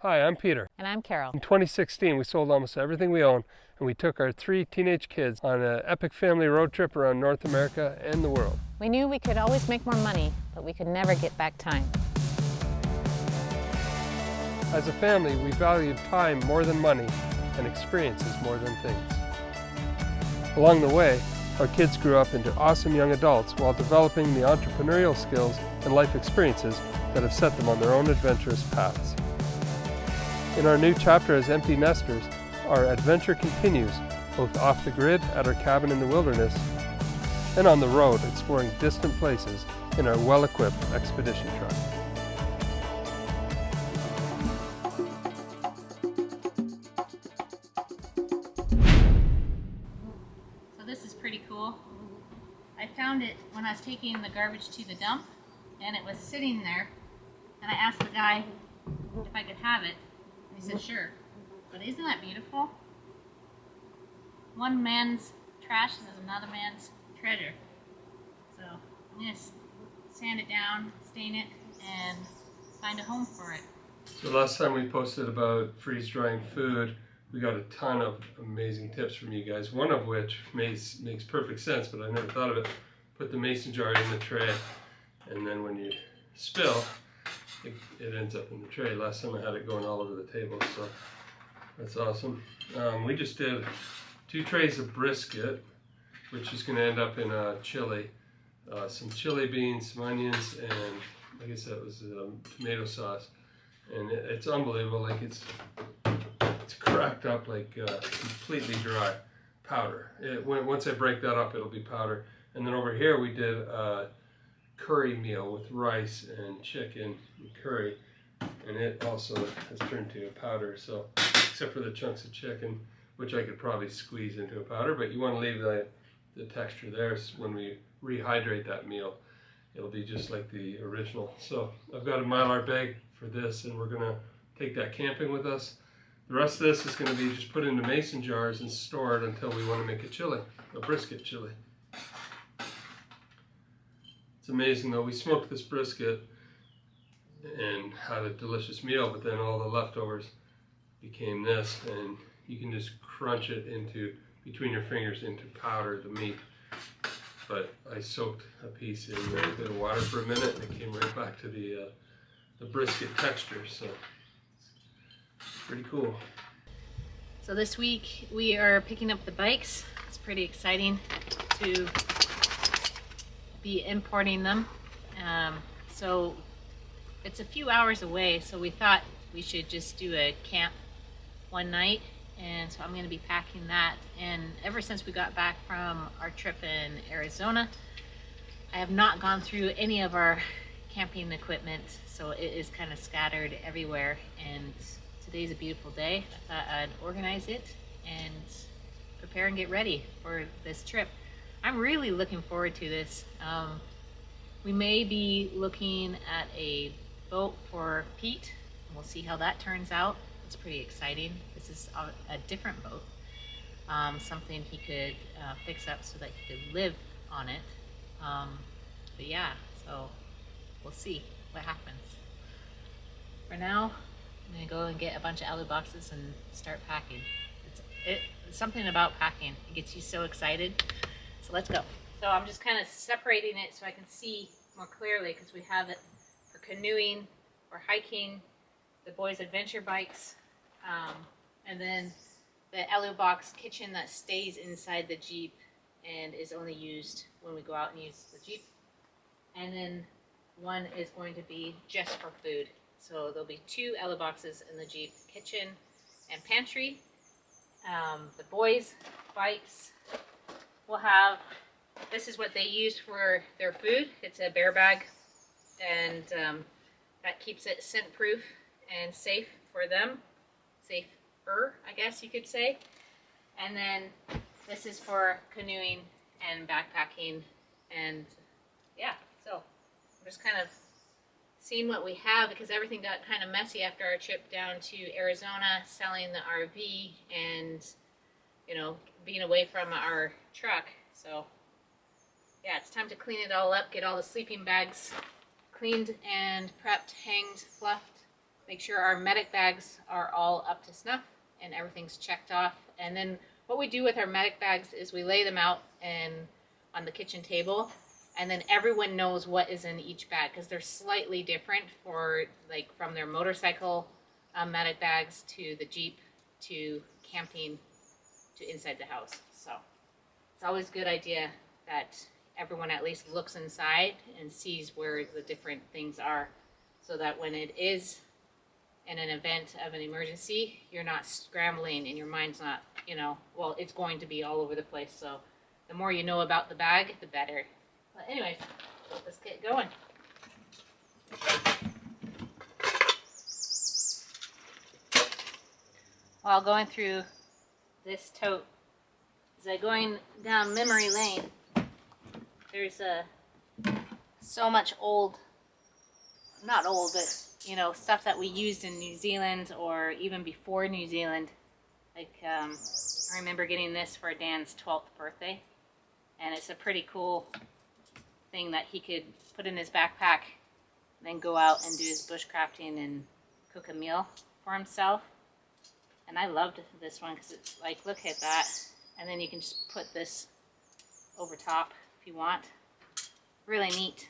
Hi, I'm Peter. And I'm Carol. In 2016, we sold almost everything we own, and we took our 3 teenage kids on an epic family road trip around North America and the world. We knew we could always make more money, but we could never get back time. As a family, we valued time more than money and experiences more than things. Along the way, our kids grew up into awesome young adults while developing the entrepreneurial skills and life experiences that have set them on their own adventurous paths. In our new chapter as empty nesters, our adventure continues, both off the grid at our cabin in the wilderness and on the road exploring distant places in our well-equipped expedition truck. So this is pretty cool. I found it when I was taking the garbage to the dump, and it was sitting there, and I asked the guy if I could have it, and he said sure. But isn't that beautiful? One man's trash is another man's treasure. So I'm going to sand it down, stain it, and find a home for it. So last time we posted about freeze-drying food, we got a ton of amazing tips from you guys, one of which makes perfect sense, but I never thought of it. Put the mason jar in the tray, and then when you spill, it ends up in the tray. Last time I had it going all over the table, so that's awesome. We just did 2 trays of brisket, which is going to end up in a chili. Some chili beans, some onions, and like I said, it was tomato sauce. And it's unbelievable, like it's cracked up like completely dry powder. Once I break that up, it'll be powder. And then over here we did a curry meal with rice and chicken and curry, and it also has turned to a powder. So except for the chunks of chicken, which I could probably squeeze into a powder, but you want to leave the texture there so when we rehydrate that meal, it'll be just like the original. So I've got a Mylar bag for this, and we're gonna take that camping with us. The rest of this is gonna be just put into mason jars and stored until we want to make a chili, a brisket chili. It's amazing though, we smoked this brisket and had a delicious meal, but then all the leftovers became this, and you can just crunch it into, between your fingers, into powder, the meat. But I soaked a piece in a bit of water for a minute, and it came right back to the brisket texture, so it's pretty cool. So this week we are picking up the bikes. It's pretty exciting to be importing them. So it's a few hours away, so we thought we should just do a camp one night, and so I'm going to be packing that. And ever since we got back from our trip in Arizona, I have not gone through any of our camping equipment, so it is kind of scattered everywhere, and today's a beautiful day. I thought I'd organize it and prepare and get ready for this trip. I'm really looking forward to this. We may be looking at a boat for Pete. We'll see how that turns out. It's pretty exciting. This is a different boat, something he could fix up so that he could live on it. But yeah, so we'll see what happens. For now, I'm gonna go and get a bunch of alu boxes and start packing. It's something about packing. It gets you so excited. So let's go. So I'm just kind of separating it so I can see more clearly, because we have it for canoeing or hiking, the boys' adventure bikes, and then the alu box kitchen that stays inside the Jeep and is only used when we go out and use the Jeep. And then one is going to be just for food. So there'll be 2 alu boxes in the Jeep kitchen and pantry. The boys' bikes will have, this is what they use for their food. It's a bear bag, and that keeps it scent proof and safe for them. Safer, I guess you could say. And then this is for canoeing and backpacking, and yeah, so I'm just kind of seeing what we have, because everything got kind of messy after our trip down to Arizona, selling the RV and, you know, being away from our truck. So yeah, it's time to clean it all up, get all the sleeping bags cleaned and prepped, hanged, fluffed, make sure our medic bags are all up to snuff and everything's checked off. And then what we do with our medic bags is we lay them out on the kitchen table, and then everyone knows what is in each bag, because they're slightly different for, like, from their motorcycle medic bags to the Jeep to camping to inside the house. So it's always a good idea that everyone at least looks inside and sees where the different things are, so that when it is in an event of an emergency, you're not scrambling and your mind's not, well, it's going to be all over the place. So the more you know about the bag, the better. But anyways, let's get going. While going through this tote, as I'm going down memory lane, there's so much old, not old, but stuff that we used in New Zealand or even before New Zealand. Like, I remember getting this for Dan's 12th birthday, and it's a pretty cool thing that he could put in his backpack, then go out and do his bushcrafting and cook a meal for himself. And I loved this one because it's like, look at that, and then you can just put this over top if you want. Really neat.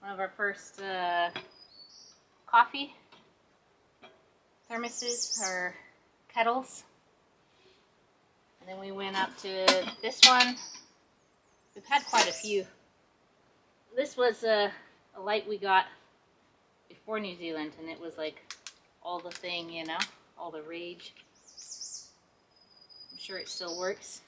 One of our first coffee thermoses or kettles. And then we went up to this one. We've had quite a few. This was a light we got before New Zealand, and it was like all the thing, all the rage. I'm sure it still works.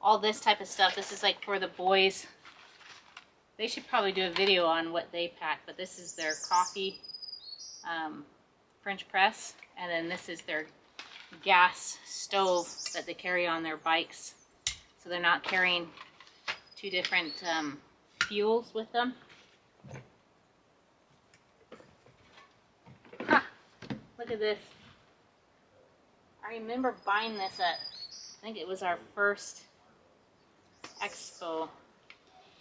All this type of stuff, this is like for the boys. They should probably do a video on what they pack, but this is their coffee French press, and then this is their gas stove that they carry on their bikes, so they're not carrying two different fuels with them. Ha! Look at this. I remember buying this at, I think it was our first expo.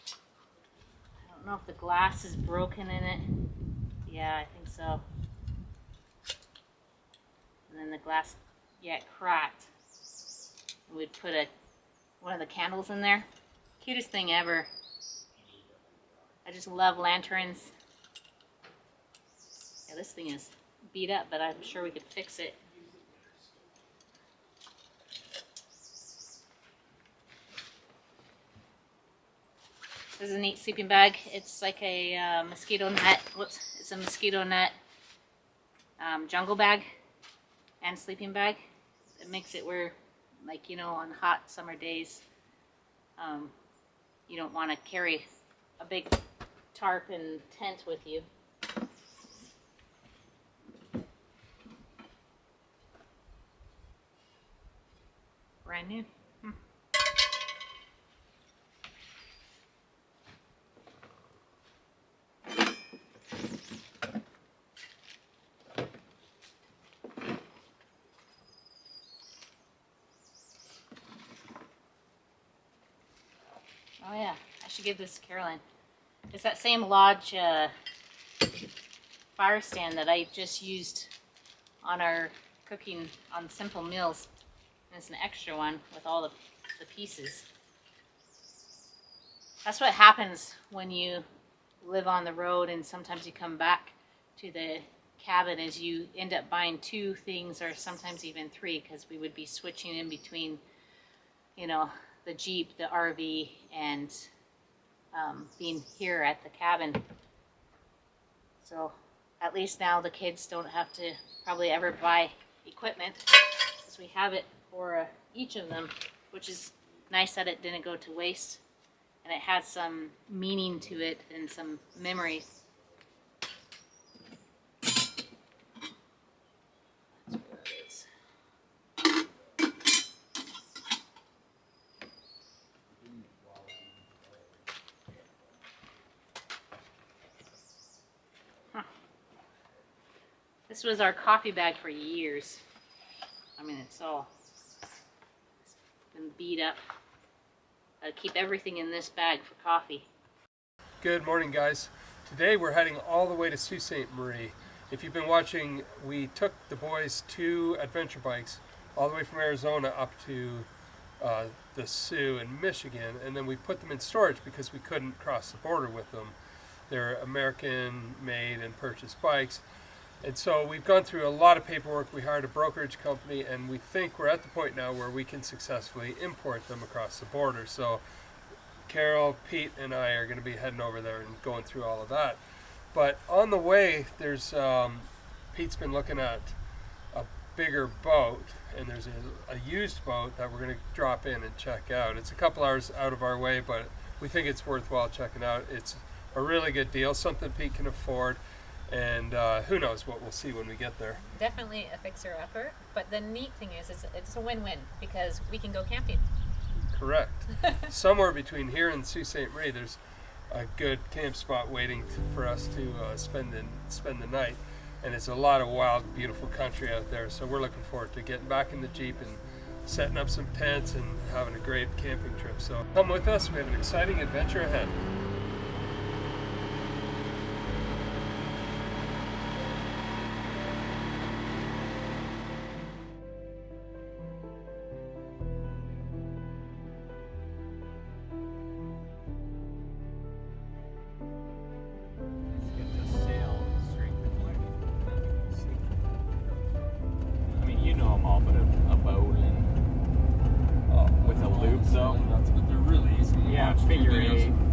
I don't know if the glass is broken in it. Yeah, I think so. And then the glass, yeah, it cracked. We'd put one of the candles in there. Cutest thing ever. I just love lanterns. Yeah, this thing is beat up, but I'm sure we could fix it. This is a neat sleeping bag. It's like a mosquito net. Whoops, it's a mosquito net jungle bag and sleeping bag. It makes it where, like, on hot summer days, you don't want to carry a big tarp and tent with you. Brand new. Oh yeah, I should give this to Caroline. It's that same Lodge fire stand that I just used on our cooking on simple meals. And it's an extra one with all the pieces. That's what happens when you live on the road and sometimes you come back to the cabin, is you end up buying two things or sometimes even three, because we would be switching in between, the Jeep, the RV, and being here at the cabin. So at least now the kids don't have to probably ever buy equipment, because we have it for each of them, which is nice that it didn't go to waste, and it has some meaning to it and some memories. That's where that is. This was our coffee bag for years. I mean, it's been beat up. keep everything in this bag for coffee. Good morning, guys. Today we're heading all the way to Sault Ste. Marie. If you've been watching, we took the boys 2 adventure bikes all the way from Arizona up to the Sioux in Michigan, and then we put them in storage because we couldn't cross the border with them. They're American made and purchased bikes. And so we've gone through a lot of paperwork. We hired a brokerage company, and we think we're at the point now where we can successfully import them across the border. So Carol, Pete, and I are going to be heading over there and going through all of that. But on the way, there's Pete's been looking at a bigger boat, and there's a used boat that we're going to drop in and check out. It's a couple hours out of our way, but we think it's worthwhile checking out. It's a really good deal, something Pete can afford. And who knows what we'll see when we get there. Definitely a fixer-upper, but the neat thing is it's a win-win because we can go camping. Correct. Somewhere between here and Sault Ste. Marie, there's a good camp spot waiting for us to spend the night. And it's a lot of wild, beautiful country out there. So we're looking forward to getting back in the Jeep and setting up some tents and having a great camping trip. So come with us. We have an exciting adventure ahead.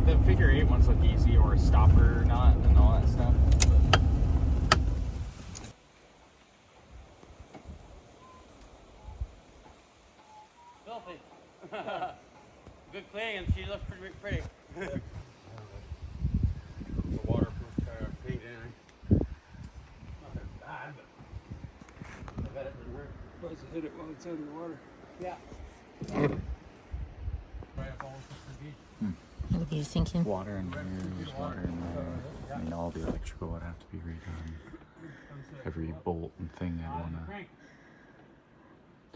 The figure eight ones look easy, or a stopper knot and all that stuff. Filthy. Good cleaning, and she looks pretty. The waterproof paint in. Not as bad, but I bet it would work. Supposed to hit it while it's underwater. Yeah. Right up almost to the beach. What are you thinking? Water in here, there's water in there. I mean, all the electrical would have to be redone. Every bolt and thing I'd want to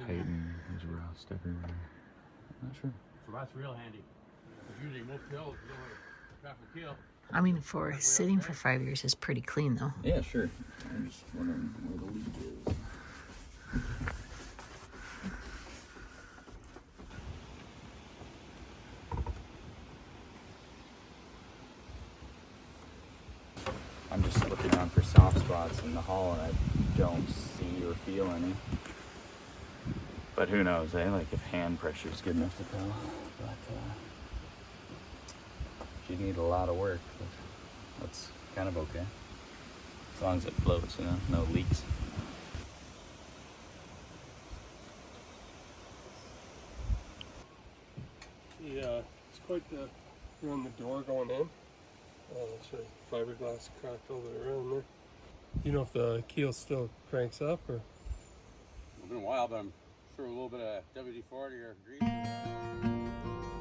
tighten. There's rust everywhere. I'm not sure. So that's real handy. Because usually most hills, you don't have traffic kill. I mean, for sitting for 5 years is pretty clean, though. Yeah, sure. I'm just wondering where the leak is. I'm just looking around for soft spots in the hull, and I don't see or feel any. But who knows, eh? Like if hand pressure is good enough to tell. But she'd need a lot of work. But that's kind of okay. As long as it floats, you know, no leaks. Yeah, it's quite the. You're on the door going in. That's right. Fiberglass cracked all the way around there. You know if the keel still cranks up or? It's been a while, but I'm sure a little bit of WD-40 or grease.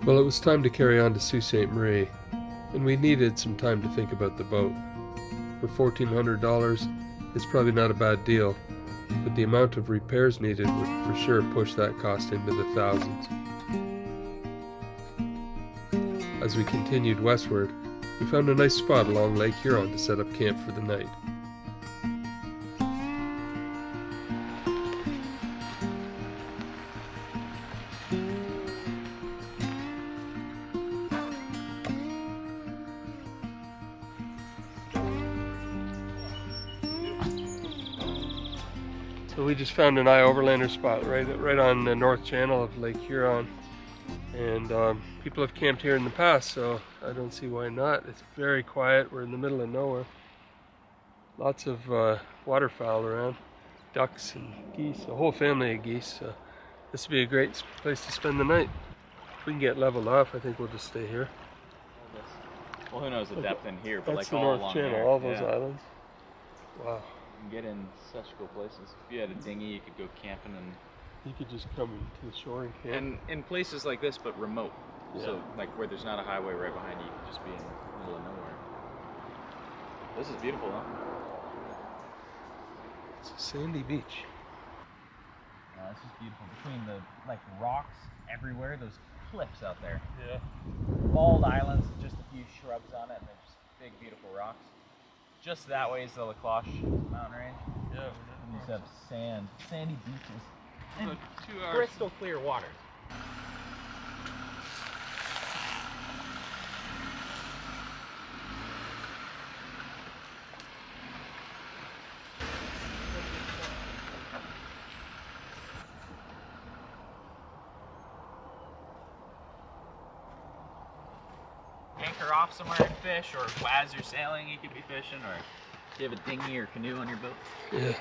Well, it was time to carry on to Sault Ste. Marie, and we needed some time to think about the boat. For $1,400, it's probably not a bad deal, but the amount of repairs needed would for sure push that cost into the thousands. As we continued westward, we found a nice spot along Lake Huron to set up camp for the night. So we just found an overlander spot right on the north channel of Lake Huron. And people have camped here in the past, so I don't see why not. It's very quiet. We're in the middle of nowhere. Lots of waterfowl around, ducks and geese, a whole family of geese. So this would be a great place to spend the night. If we can get leveled off, I think we'll just stay here. Well, who knows the depth in here, but That's like the all North along Channel, there, all those yeah. islands. Wow. You can get in such cool places. If you had a dinghy, you could go camping You could just come to the shore and camp. and in places like this, but remote. Yeah. So like where there's not a highway right behind you, you could just be in the middle of nowhere. This is beautiful, huh? It's a sandy beach. This is beautiful. Between the like rocks everywhere, those cliffs out there. Yeah. Bald islands with just a few shrubs on it, and they're just big, beautiful rocks. Just that way is the La Cloche mountain range. Yeah. And these have sandy beaches, and About 2 hours. crystal clear waters. Anchor off somewhere and fish, or as you're sailing you could be fishing, or if you have a dinghy or canoe on your boat. Yeah.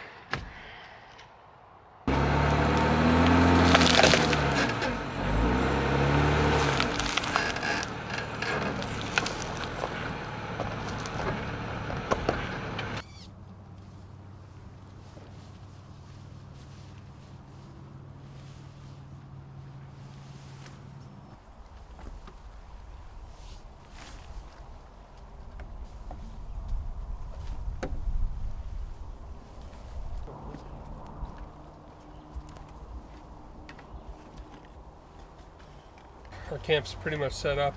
Our camp's pretty much set up.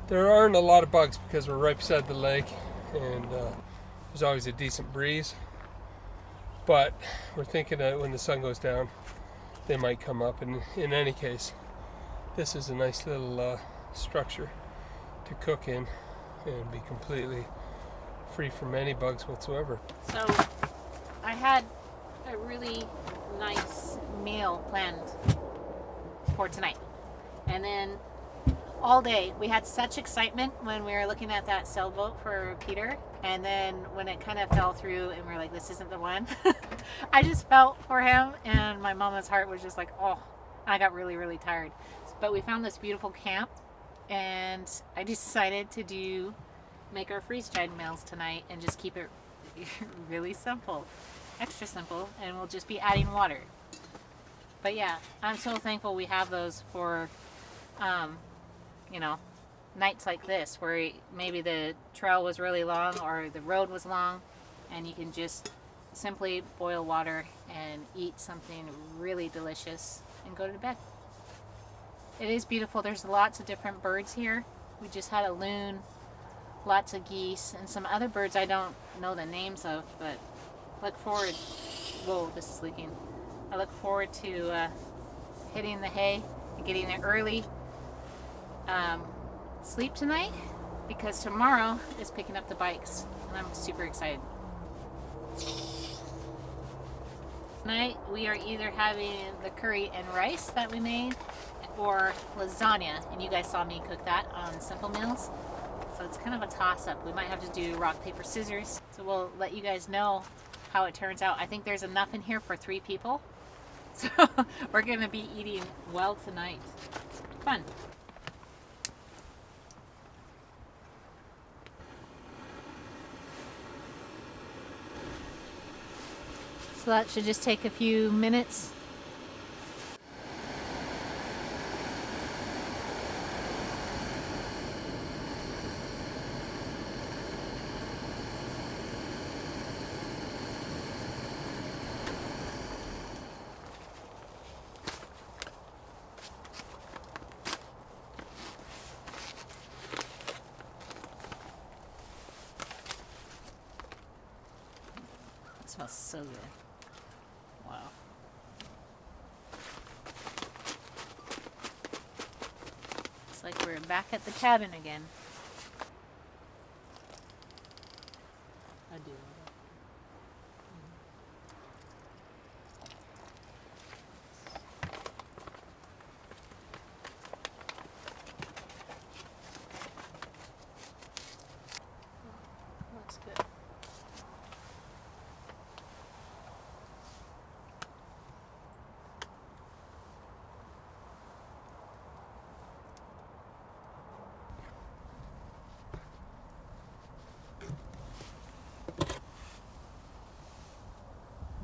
There aren't a lot of bugs because we're right beside the lake, and there's always a decent breeze. But we're thinking that when the sun goes down, they might come up. And in any case, this is a nice little structure to cook in and be completely free from any bugs whatsoever. So I had a really nice meal planned for tonight. And then all day we had such excitement when we were looking at that sailboat for Peter, and then when it kind of fell through and we were like, this isn't the one. I just felt for him, and my mama's heart was just like, oh, I got really, really tired. But we found this beautiful camp, and I decided to make our freeze-dried meals tonight and just keep it really simple, extra simple, and we'll just be adding water. But yeah, I'm so thankful we have those for you know, nights like this where maybe the trail was really long or the road was long, and you can just simply boil water and eat something really delicious and go to bed. It is beautiful. There's lots of different birds here. We just had a loon, lots of geese, and some other birds I don't know the names of, but look forward. Whoa, this is leaking. I look forward to hitting the hay and getting there early. Sleep tonight because tomorrow is picking up the bikes, and I'm super excited. Tonight we are either having the curry and rice that we made or lasagna, and you guys saw me cook that on Simple Meals, so it's kind of a toss-up. We might have to do rock, paper, scissors, so we'll let you guys know how it turns out. I think there's enough in here for 3 people, so we're gonna be eating well tonight. Fun. So that should just take a few minutes. It smells so good. Wow. It's like we're back at the cabin again. I do. Looks good.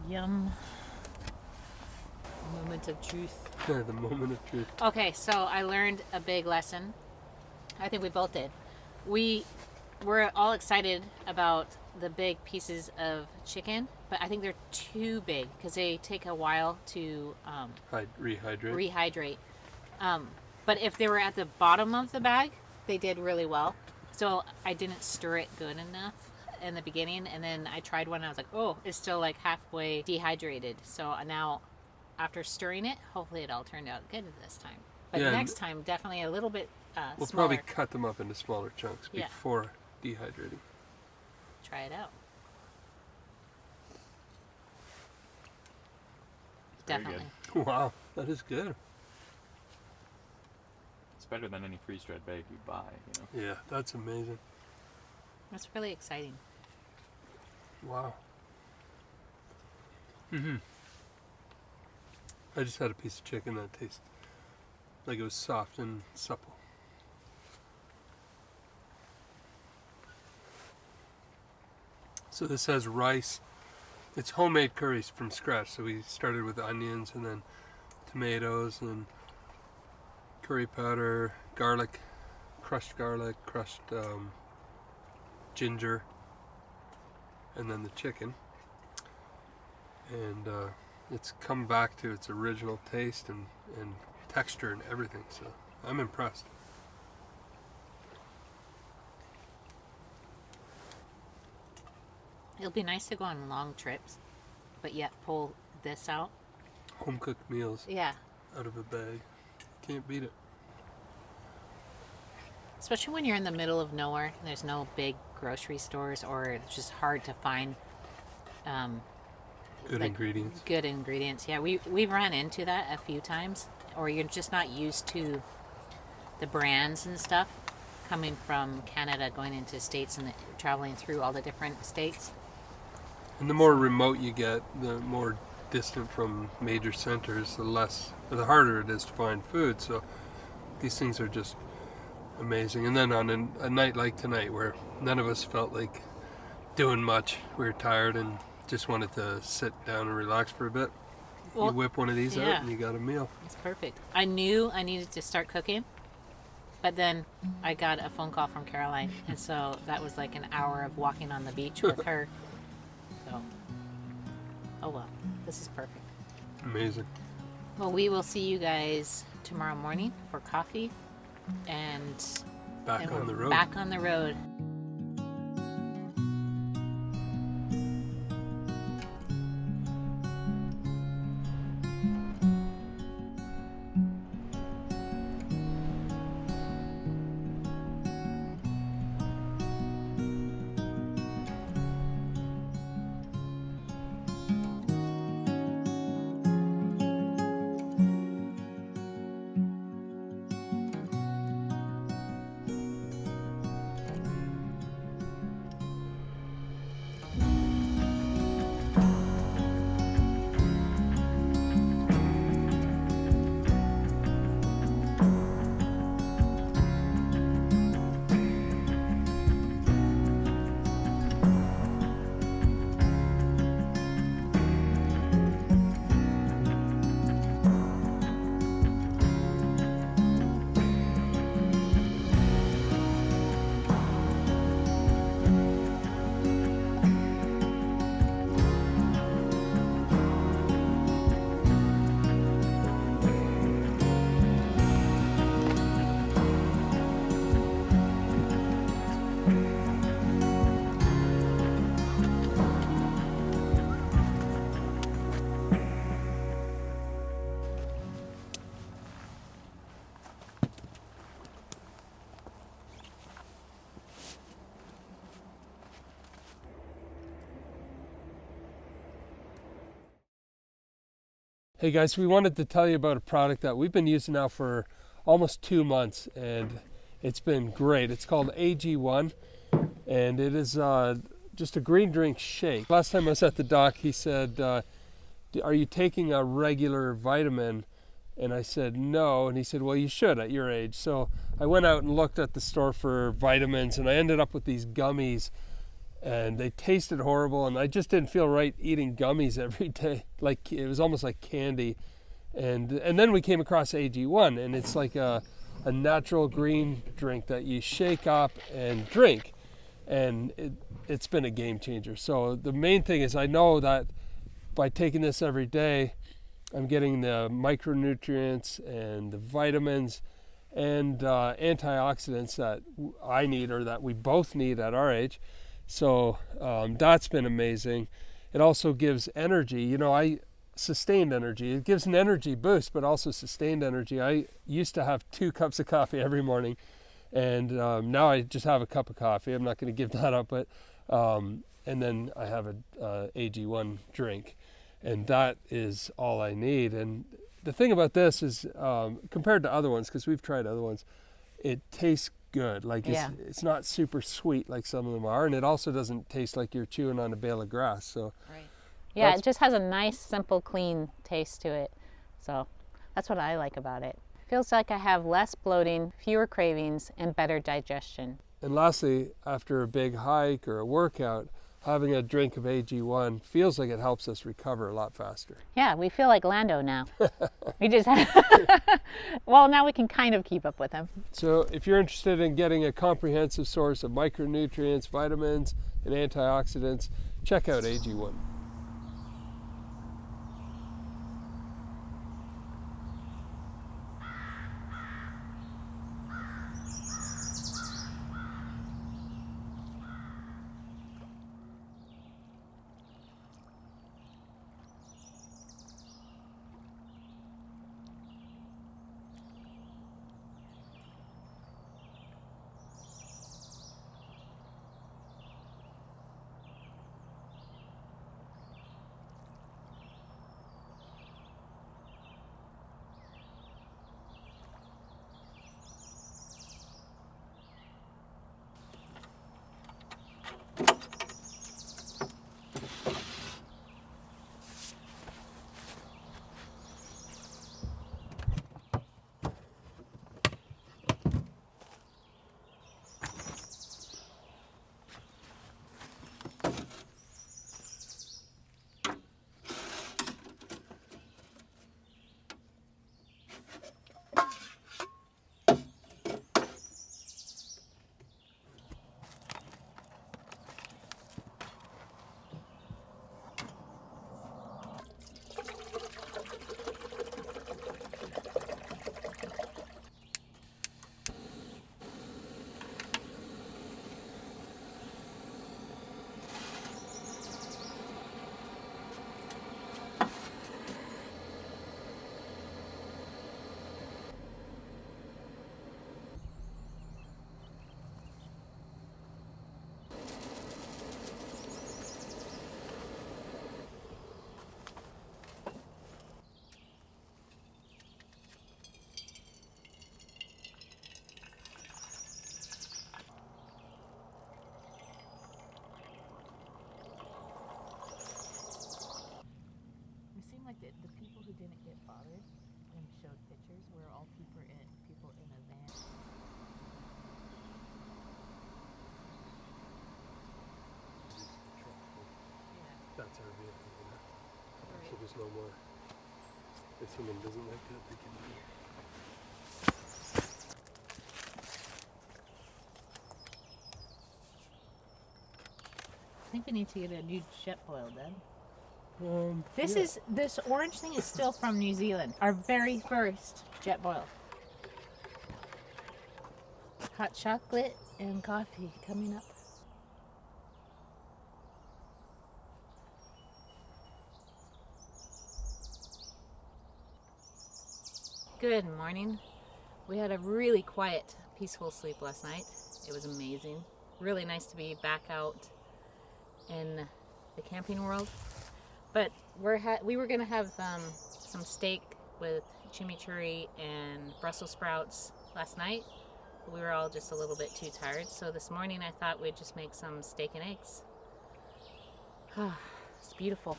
Yum. Moment of truth. Yeah, the moment of truth. Okay, so I learned a big lesson. I think we both did. We were all excited about the big pieces of chicken, but I think they're too big because they take a while to Rehydrate. rehydrate. But if they were at the bottom of the bag, they did really well. So I didn't stir it good enough in the beginning, and then I tried one and I was like, oh, it's still like halfway dehydrated. So now after stirring it, hopefully it all turned out good this time. But Yeah, next time, definitely a little bit We'll smaller. probably cut them up into smaller chunks Yeah. before dehydrating. Try it out. Very Definitely. good. Wow, that is good. It's better than any freeze-dried bag you buy, you know. Yeah, that's amazing. That's really exciting. Wow. Mm-hmm. I just had a piece of chicken that tasted like it was soft and supple. So this has rice. It's homemade curries from scratch. So we started with onions and then tomatoes and curry powder, garlic, crushed ginger, and then the chicken. And it's come back to its original taste and texture and everything. So I'm impressed. It'll be nice to go on long trips, but yet pull this out. Home cooked meals Yeah. out of a bag. Can't beat it. Especially when you're in the middle of nowhere and there's no big grocery stores, or it's just hard to find Good like, ingredients. good ingredients. Yeah, we've run into that a few times, or you're just not used to the brands and stuff coming from Canada, going into states and traveling through all the different states. And the more remote you get, the more distant from major centers, the harder it is to find food. So these things are just amazing. And then on a night like tonight, where none of us felt like doing much, we were tired and just wanted to sit down and relax for a bit. Well, you whip one of these yeah. out and you got a meal. It's perfect. I knew I needed to start cooking, but then I got a phone call from Caroline, and so that was like an hour of walking on the beach with her. So, oh well, this is perfect. Amazing. Well, we will see you guys tomorrow morning for coffee, and Back on the road. Back on the road. Hey guys, we wanted to tell you about a product that we've been using now for almost 2 months, and it's been great. It's called AG1, and it is just a green drink shake. Last time I was at the dock, he said, are you taking a regular vitamin? And I said no, and he said, well, you should at your age. So I went out and looked at the store for vitamins, and I ended up with these gummies, and they tasted horrible, and I just didn't feel right eating gummies every day. Like, it was almost like candy. And then we came across AG1, and it's like a natural green drink that you shake up and drink, and it's been a game changer. So the main thing is, I know that by taking this every day, I'm getting the micronutrients and the vitamins, and antioxidants that I need, or that we both need at our age. So that's been amazing. It also gives energy. You know, sustained energy. It gives an energy boost, but also sustained energy. I used to have 2 cups of coffee every morning, and now I just have a cup of coffee. I'm not going to give that up, but and then I have a AG1 drink, and that is all I need. And the thing about this is, compared to other ones, because we've tried other ones, it tastes good. Like it's not super sweet like some of them are, and it also doesn't taste like you're chewing on a bale of grass. So Right. Yeah, it just has a nice, simple, clean taste to it. So that's what I like about it. Feels like I have less bloating, fewer cravings, and better digestion. And lastly, after a big hike or a workout, having a drink of AG1 feels like it helps us recover a lot faster. Yeah, we feel like Lando now. We just well, now we can kind of keep up with him. So if you're interested in getting a comprehensive source of micronutrients, vitamins, and antioxidants, check out AG1. Like the people who didn't get bothered and showed pictures were all people in a van. That's our vehicle, you know? So there's no more. If someone doesn't like that, they can do it. I think we need to get a new jet boil, Dad. Yeah. This orange thing is still from New Zealand. Our very first jet boil. Hot chocolate and coffee coming up. Good morning. We had a really quiet, peaceful sleep last night. It was amazing. Really nice to be back out in the camping world. But we were gonna have some steak with chimichurri and Brussels sprouts last night. But we were all just a little bit too tired. So this morning I thought we'd just make some steak and eggs. It's beautiful.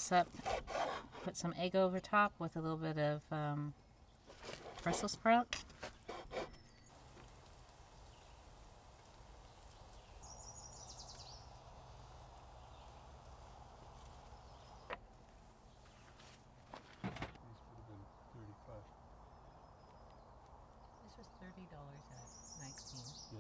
this up, put some egg over top with a little bit of Brussels sprout. This was $30 at 19. Yeah.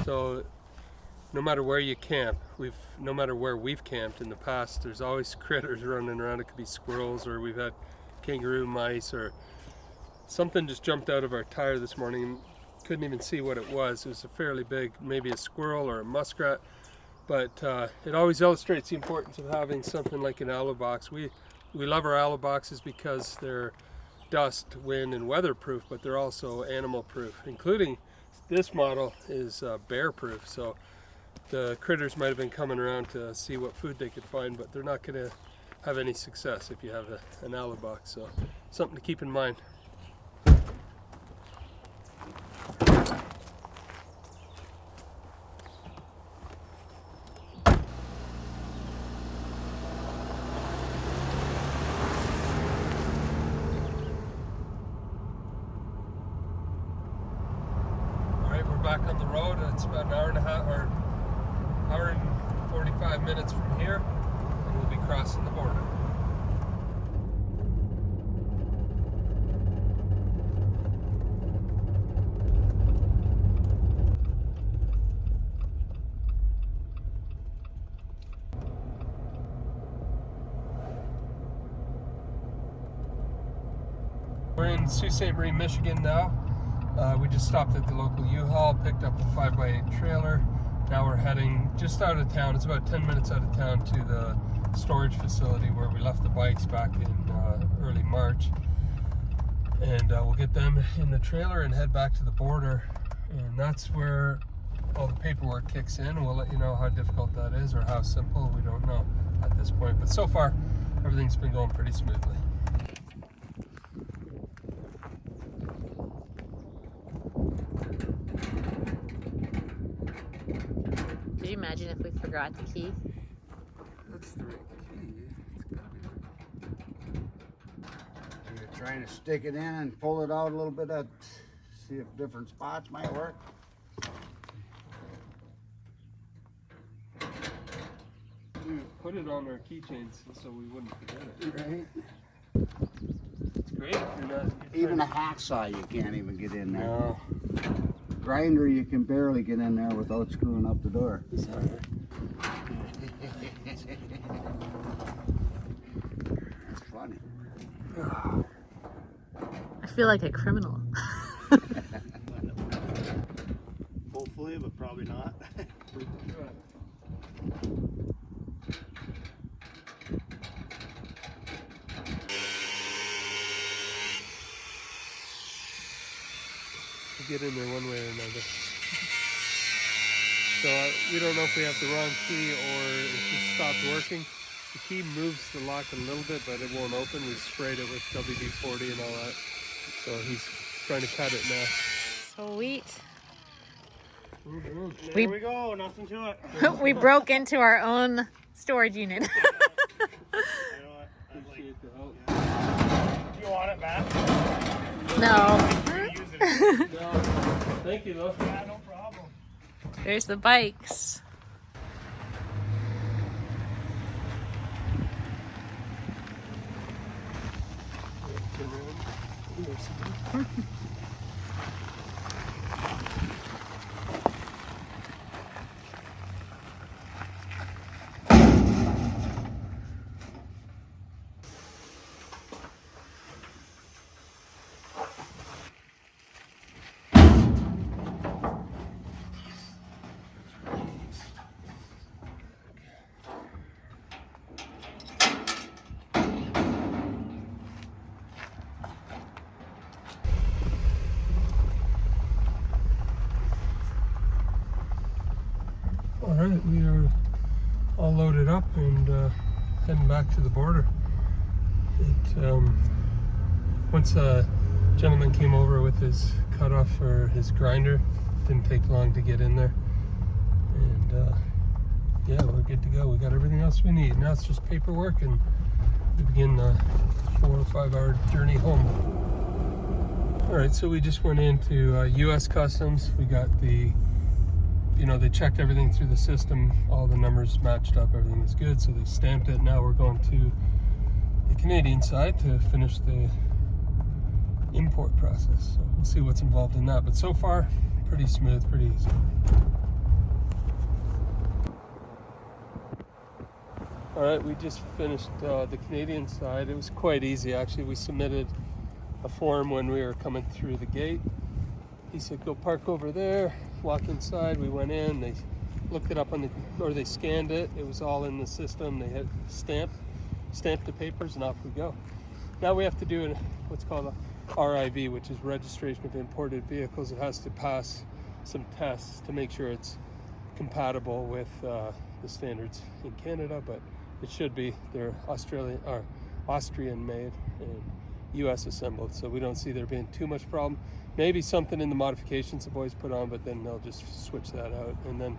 So no matter where you camp, no matter where we've camped in the past, there's always critters running around. It could be squirrels, or we've had kangaroo mice, or something just jumped out of our tire this morning and couldn't even see what it was. It was a fairly big, maybe a squirrel or a muskrat, but it always illustrates the importance of having something like an aloe box. We love our aloe boxes because they're dust, wind, and weather-proof, but they're also animal-proof, including this model is bear proof, so the critters might have been coming around to see what food they could find, but they're not going to have any success if you have an aloe box, so something to keep in mind. Back on the road. It's about an hour and a half, or hour and 45 minutes from here, and we'll be crossing the border. We're in Sault Ste. Marie, Michigan now. We just stopped at the local U-Haul, picked up a 5x8 trailer. Now we're heading just out of town. It's about 10 minutes out of town to the storage facility where we left the bikes back in early March. And we'll get them in the trailer and head back to the border. And that's where all the paperwork kicks in. And we'll let you know how difficult that is or how simple. We don't know at this point. But so far, everything's been going pretty smoothly. Could you imagine if we forgot the key? That's the right key. It's gotta be right. You're trying to stick it in and pull it out a little bit, see if different spots might work. We put it on our keychains so we wouldn't forget it. Right. It's great if you're not... Even a hacksaw you can't even get in there. No. Grinder you can barely get in there without screwing up the door. Sorry. That's funny. I feel like a criminal. Hopefully, but probably not. Get in there one way or another. So we don't know if we have the wrong key or it just stopped working. The key moves the lock a little bit, but it won't open. We sprayed it with WD-40 and all that. So he's trying to cut it now. Sweet. There we go, nothing to it. We broke into our own storage unit. You know what? Appreciate the help. Do you want it back? No. You're gonna use it. No, thank you though. Yeah, no problem. There's the bikes. right, we are all loaded up and heading back to the border. Once a gentleman came over with his cutoff for his grinder, didn't take long to get in there, and yeah, we're good to go. We got everything else we need. Now it's just paperwork, and we begin the 4 or 5 hour journey home. All right, so we just went into U.S. Customs. We got the, they checked everything through the system. All the numbers matched up. Everything was good, so they stamped it. Now we're going to the Canadian side to finish the import process. So we'll see what's involved in that. But so far, pretty smooth, pretty easy. All right, we just finished the Canadian side. It was quite easy, actually. We submitted a form when we were coming through the gate. He said, go park over there, walk inside. We went in, they looked it up they scanned it. It was all in the system. They had stamped the papers, and off we go. Now we have to do what's called a RIV, which is Registration of Imported Vehicles. It has to pass some tests to make sure it's compatible with the standards in Canada, but it should be. They're Austrian made and US assembled, so we don't see there being too much problem. Maybe something in the modifications the boys put on, but then they'll just switch that out, and then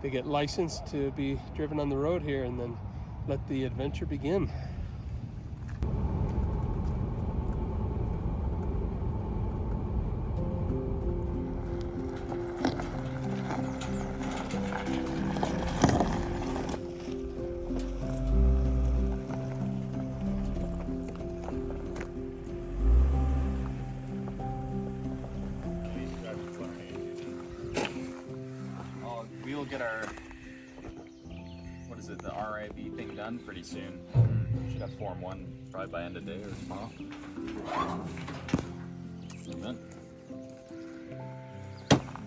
they get licensed to be driven on the road here, and then let the adventure begin. We'll get our, the RIV thing done pretty soon. Should have Form 1 probably by end of day or tomorrow. And then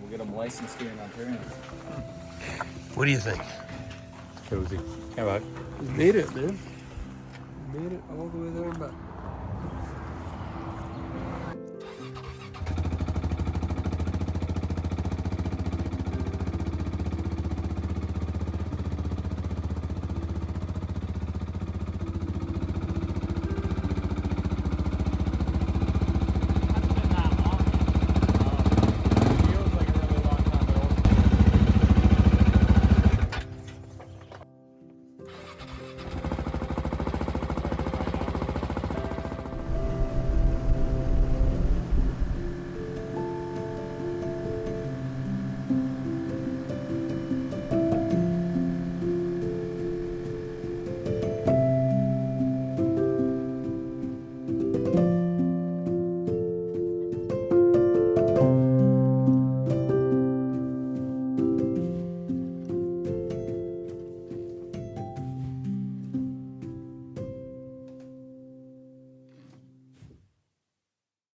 we'll get them licensed here in Ontario. What do you think? Cozy. How about? We made it, man. We made it all the way there and back.